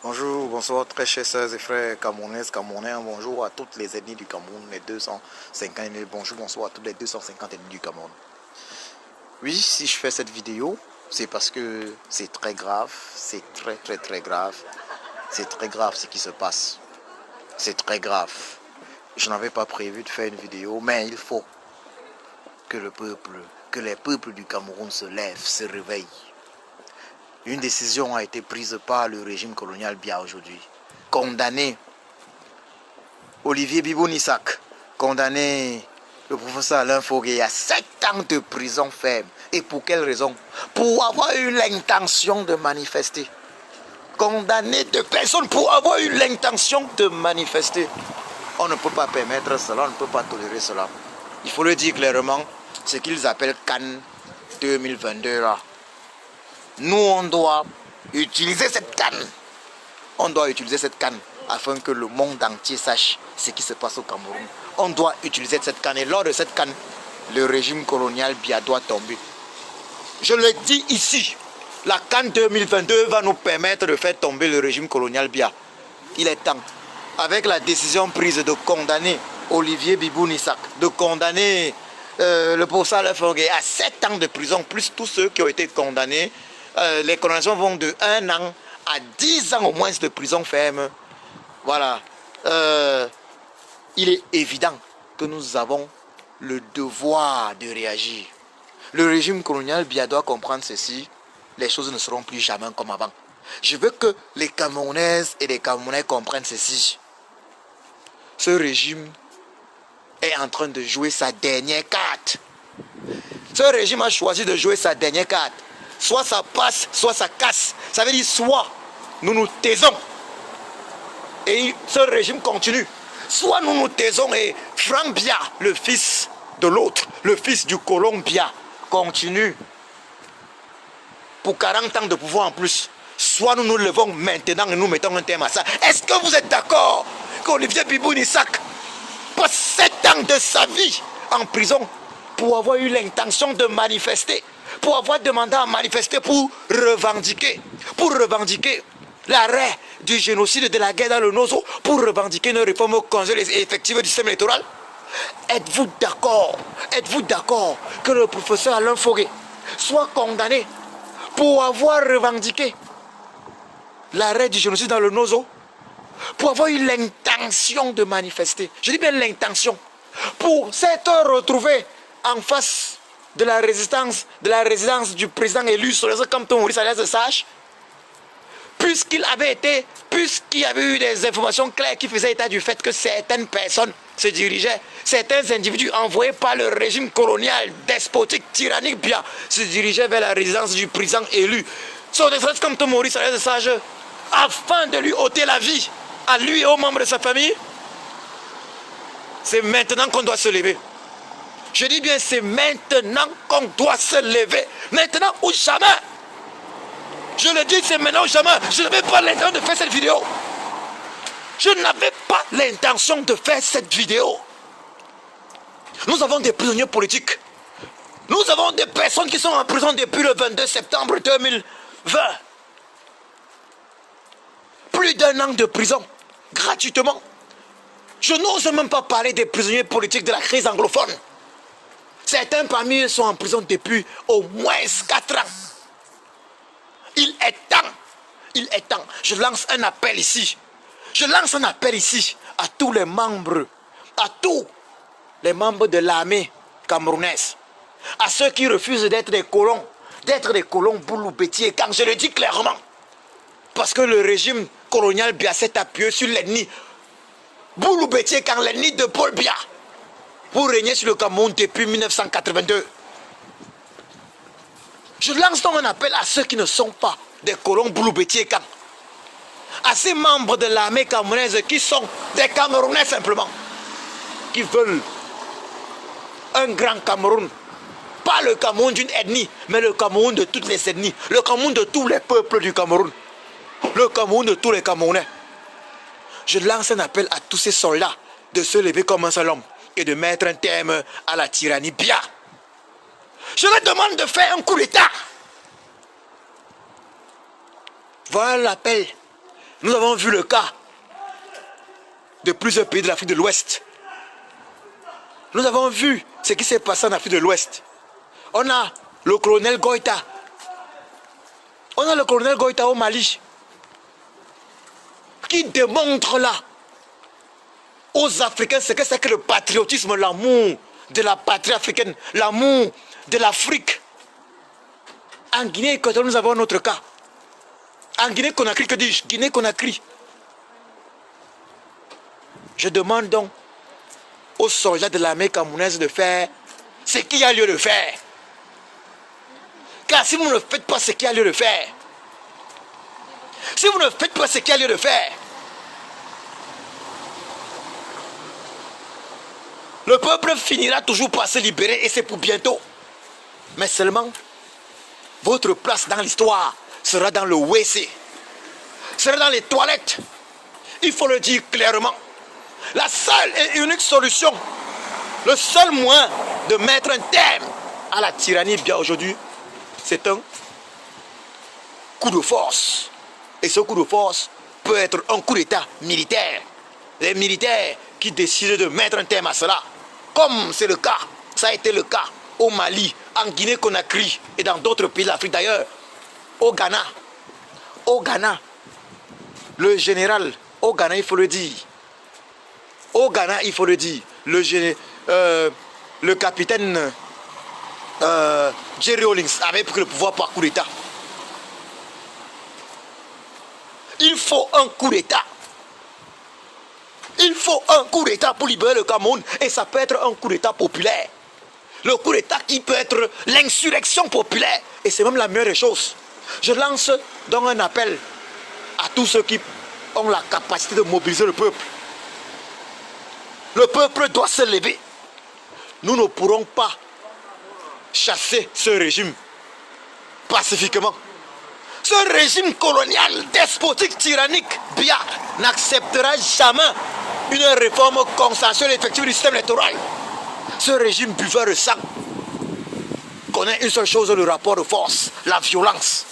Bonjour, bonsoir très chers sœurs et frères camerounaises, camerounais. Bonjour à toutes les ethnies du Cameroun, les 250 ethnies. Bonjour, bonsoir à toutes les 250 ethnies du Cameroun. Oui, si je fais cette vidéo, c'est parce que c'est très grave, c'est très grave. C'est très grave ce qui se passe. C'est très grave. Je n'avais pas prévu de faire une vidéo, mais il faut que les peuples du Cameroun se lèvent, se réveillent. Une décision a été prise par le régime colonial Biya aujourd'hui. Condamner Olivier Biboun-Issac, condamner le professeur Alain Fogué à 7 ans de prison ferme. Et pour quelle raison? Pour avoir eu l'intention de manifester. Condamner 2 personnes pour avoir eu l'intention de manifester. On ne peut pas permettre cela, on ne peut pas tolérer cela. Il faut le dire clairement, ce qu'ils appellent Cannes 2022 là. Nous, on doit utiliser cette canne. On doit utiliser cette canne afin que le monde entier sache ce qui se passe au Cameroun. On doit utiliser cette canne. Et lors de cette canne, le régime colonial Biya doit tomber. Je le dis ici, la canne 2022 va nous permettre de faire tomber le régime colonial Biya. Il est temps, avec la décision prise de condamner Olivier Biboun-Issac, de condamner le professeur Alain Fogué à 7 ans de prison, plus tous ceux qui ont été condamnés. Les condamnations vont de 1 an à 10 ans au moins de prison ferme. Voilà. Il est évident que nous avons le devoir de réagir. Le régime colonial Biya doit comprendre ceci. Les choses ne seront plus jamais comme avant. Je veux que les Camerounaises et les Camerounais comprennent ceci. Ce régime est en train de jouer sa dernière carte. Ce régime a choisi de jouer sa dernière carte. Soit ça passe, soit ça casse. Ça veut dire soit nous nous taisons et ce régime continue. Soit nous nous taisons et Franck Biya, le fils de l'autre, le fils du colon Biya, continue pour 40 ans de pouvoir en plus. Soit nous nous levons maintenant et nous mettons un terme à ça. Est-ce que vous êtes d'accord qu'Olivier Biboun-Issac passe 7 ans de sa vie en prison pour avoir eu l'intention de manifester, pour avoir demandé à manifester pour revendiquer l'arrêt du génocide de la guerre dans le Nozo, pour revendiquer une réforme conjointe et effective du système électoral? Êtes-vous d'accord que le professeur Alain Fogué soit condamné pour avoir revendiqué l'arrêt du génocide dans le Nozo, pour avoir eu l'intention de manifester, je dis bien l'intention, pour s'être retrouvé en face de la résidence du président élu sur les Campton Maurice Alias Sage, puisqu'il y avait eu des informations claires qui faisaient état du fait que certaines personnes se dirigeaient, certains individus envoyés par le régime colonial, despotique, tyrannique Biya, se dirigeaient vers la résidence du président élu sur les Campton Maurice Alias Sage, afin de lui ôter la vie, à lui et aux membres de sa famille. C'est maintenant qu'on doit se lever. Je dis bien, c'est maintenant qu'on doit se lever. Maintenant ou jamais. Je le dis, c'est maintenant ou jamais. Je n'avais pas l'intention de faire cette vidéo. Je n'avais pas l'intention de faire cette vidéo. Nous avons des prisonniers politiques. Nous avons des personnes qui sont en prison depuis le 22 septembre 2020. Plus d'1 an de prison, gratuitement. Je n'ose même pas parler des prisonniers politiques de la crise anglophone. Certains parmi eux sont en prison depuis au moins 4 ans. Il est temps. Je lance un appel ici. À tous les membres, de l'armée camerounaise, à ceux qui refusent d'être des colons, boulou, bétier, quand je le dis clairement. Parce que le régime colonial Biya s'est appuyé sur l'ennemi boulou, bétier, quand l'ennemi de Paul Biya, pour régner sur le Cameroun depuis 1982. Je lance donc un appel à ceux qui ne sont pas des colons Boulou-Bétier-Kan, à ces membres de l'armée camerounaise qui sont des Camerounais simplement, qui veulent un grand Cameroun, pas le Cameroun d'une ethnie, mais le Cameroun de toutes les ethnies, le Cameroun de tous les peuples du Cameroun, le Cameroun de tous les Camerounais. Je lance un appel à tous ces soldats de se lever comme un seul homme et de mettre un terme à la tyrannie Biya. Je leur demande de faire un coup d'État. Voilà l'appel Nous avons vu le cas de plusieurs pays de l'Afrique de l'Ouest. Nous avons vu ce qui s'est passé en Afrique de l'Ouest. On a le colonel Goïta. On a le colonel Goïta au Mali qui démontre là aux Africains ce que c'est que le patriotisme, l'amour de la patrie africaine, l'amour de l'Afrique. En Guinée, quand nous avons notre cas. En Guinée-Conakry, que dis-je? Guinée-Conakry. Je demande donc aux soldats de l'armée camerounaise de faire ce qu'il y a lieu de faire. Car si vous ne faites pas ce qu'il y a lieu de faire, si vous ne faites pas ce qu'il y a lieu de faire, le peuple finira toujours par se libérer et c'est pour bientôt. Mais seulement, votre place dans l'histoire sera dans le WC, sera dans les toilettes. Il faut le dire clairement. La seule et unique solution, le seul moyen de mettre un terme à la tyrannie bien aujourd'hui, c'est un coup de force. Et ce coup de force peut être un coup d'état militaire. Les militaires qui décident de mettre un terme à cela, comme c'est le cas, ça a été le cas au Mali, en Guinée-Conakry et dans d'autres pays d'Afrique d'ailleurs, au Ghana. Au Ghana, le général, au Ghana il faut le dire, au Ghana il faut le dire, le capitaine Jerry Rawlings avait pris le pouvoir par coup d'état. Il faut un coup d'état. Il faut un coup d'état pour libérer le Cameroun. Et ça peut être un coup d'état populaire. Le coup d'état qui peut être l'insurrection populaire. Et c'est même la meilleure des choses. Je lance donc un appel à tous ceux qui ont la capacité de mobiliser le peuple. Le peuple doit se lever. Nous ne pourrons pas chasser ce régime pacifiquement. Ce régime colonial, despotique, tyrannique, bien, n'acceptera jamais une réforme consensuelle et effective du système électoral. Ce régime buveur de sang connaît une seule chose, le rapport de force, la violence.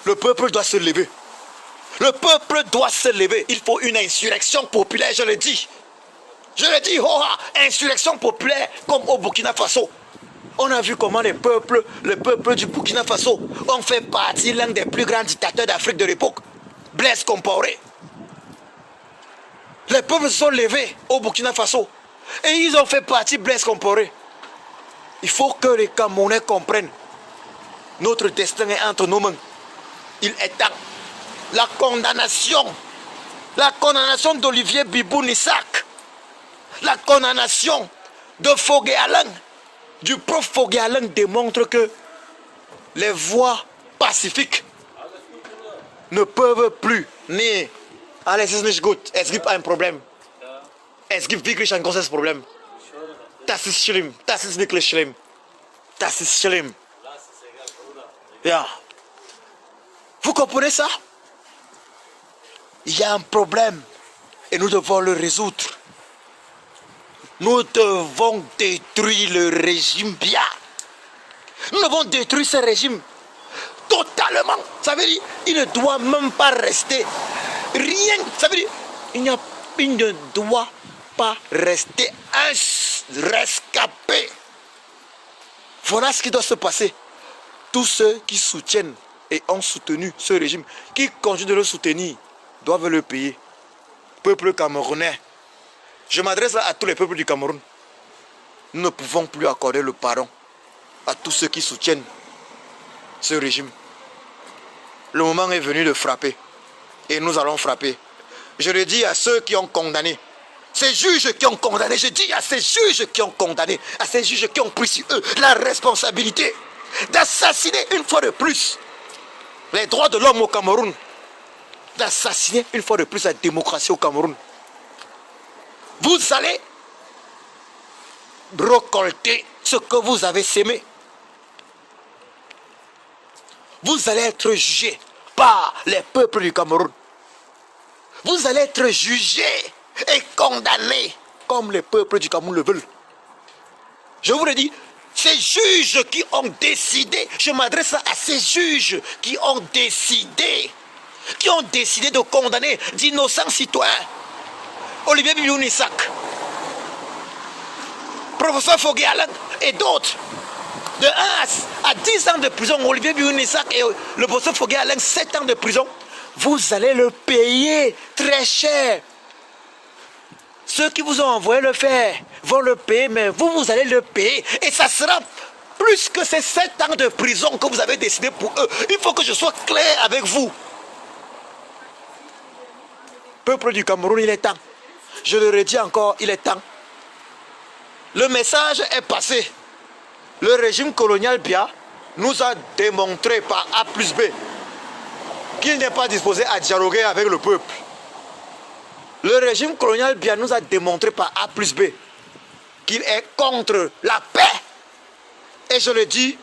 Le peuple doit se lever. Le peuple doit se lever. Il faut une insurrection populaire, je le dis. Je le dis, insurrection populaire comme au Burkina Faso. On a vu comment le peuple du Burkina Faso ont fait partie l'un des plus grands dictateurs d'Afrique de l'époque, Blaise Compaoré. Les peuples se sont levés au Burkina Faso et ils ont fait partie Blaise Compaoré. Il faut que les Camerounais comprennent. Notre destin est entre nos mains. Il est temps. La condamnation d'Olivier Bibou Nissak, la condamnation de Fogué Alain, du prof Fogué Alain démontre que les voies pacifiques ne peuvent plus ni. Alles ist nicht gut. Es gibt ein Problem. Es gibt wirklich ein großes Problem. Das ist schlimm. Das ist wirklich schlimm. Das ist schlimm. Ja. Vous comprenez ça? Il y a un problème et nous devons le résoudre. Nous devons détruire le régime bien. Nous devons détruire ce régime totalement. Ça veut dire il ne doit même pas rester rien. Ça veut dire il ne doit pas rester un rescapé. Voilà ce qui doit se passer. Tous ceux qui soutiennent et ont soutenu ce régime, qui continuent de le soutenir, doivent le payer. Peuple camerounais, je m'adresse à tous les peuples du Cameroun. Nous ne pouvons plus accorder le pardon à tous ceux qui soutiennent ce régime. Le moment est venu de frapper. Et nous allons frapper. Je le dis à ceux qui ont condamné. Ces juges qui ont condamné. Je dis à ces juges qui ont condamné. À ces juges qui ont pris sur eux la responsabilité d'assassiner une fois de plus les droits de l'homme au Cameroun. D'assassiner une fois de plus la démocratie au Cameroun. Vous allez récolter ce que vous avez sémé. Vous allez être jugés par les peuples du Cameroun. Vous allez être jugés et condamnés comme les peuples du Cameroun le veulent. Je vous le dis, ces juges qui ont décidé, je m'adresse à ces juges qui ont décidé qui ont décidé de condamner d'innocents citoyens. Olivier Bibi-Nissak, professeur Fogé Alain et d'autres. De 1 à 10 ans de prison, Olivier Bibi-Nissak et le professeur Fogé Alain, 7 ans de prison. Vous allez le payer très cher. Ceux qui vous ont envoyé le faire vont le payer, mais vous allez le payer. Et ça sera plus que ces 7 ans de prison que vous avez décidé pour eux. Il faut que je sois clair avec vous. Peuple du Cameroun, il est temps. Je le redis encore, il est temps. Le message est passé. Le régime colonial Biya nous a démontré par A plus B qu'il n'est pas disposé à dialoguer avec le peuple. Le régime colonial Biya nous a démontré par A plus B qu'il est contre la paix. Et je le dis,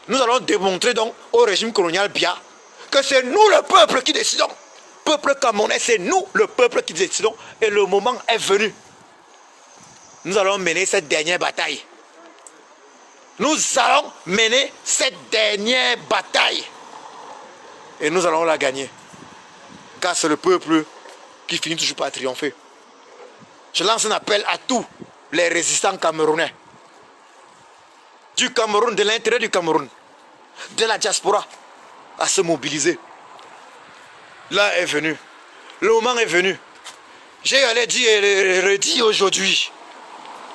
nous allons démontrer donc au régime colonial Biya que c'est nous le peuple qui décidons. Peuple camerounais, c'est nous le peuple qui décidons. Et le moment est venu. Nous allons mener cette dernière bataille. Nous allons mener cette dernière bataille. Et nous allons la gagner. Car c'est le peuple qui finit toujours par triompher. Je lance un appel à tous les résistants camerounais. Du Cameroun, de l'intérieur du Cameroun, de la diaspora, à se mobiliser. L'heure est venue. Le moment est venu. J'ai dit et le redit aujourd'hui.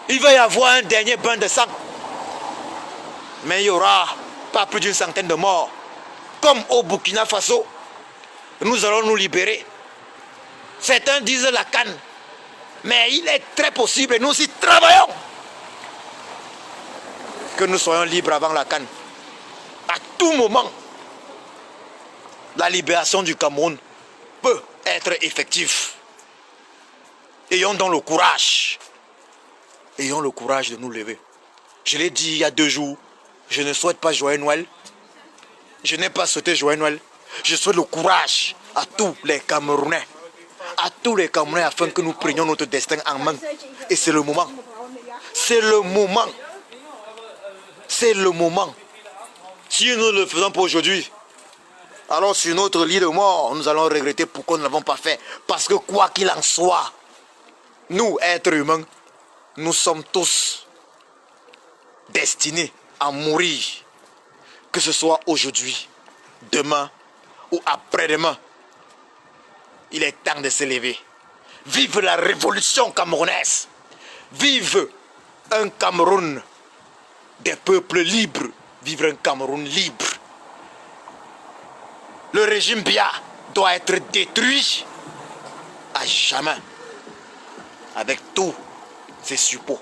Il va y avoir un dernier bain de sang. Mais il y aura pas plus d'une centaine de morts. Comme au Burkina Faso, nous allons nous libérer. Certains disent la canne. Mais il est très possible, et nous y travaillons, que nous soyons libres avant la canne. À tout moment, la libération du Cameroun peut être effective. Ayons donc le courage. Ayons le courage de nous lever. Je l'ai dit il y a 2 jours, je ne souhaite pas joyeux Noël. Je n'ai pas souhaité joyeux Noël. Je souhaite le courage à tous les Camerounais. À tous les Camerounais afin que nous prenions notre destin en main. Et c'est le moment. C'est le moment. C'est le moment. Si nous ne le faisons pas aujourd'hui, alors sur notre lit de mort, nous allons regretter pourquoi nous ne l'avons pas fait. Parce que quoi qu'il en soit, nous, êtres humains, nous sommes tous destinés à mourir. Que ce soit aujourd'hui, demain ou après-demain. Il est temps de se lever. Vive la révolution camerounaise. Vive un Cameroun des peuples libres. Vive un Cameroun libre. Le régime Biya doit être détruit à jamais. Avec tous ses suppôts.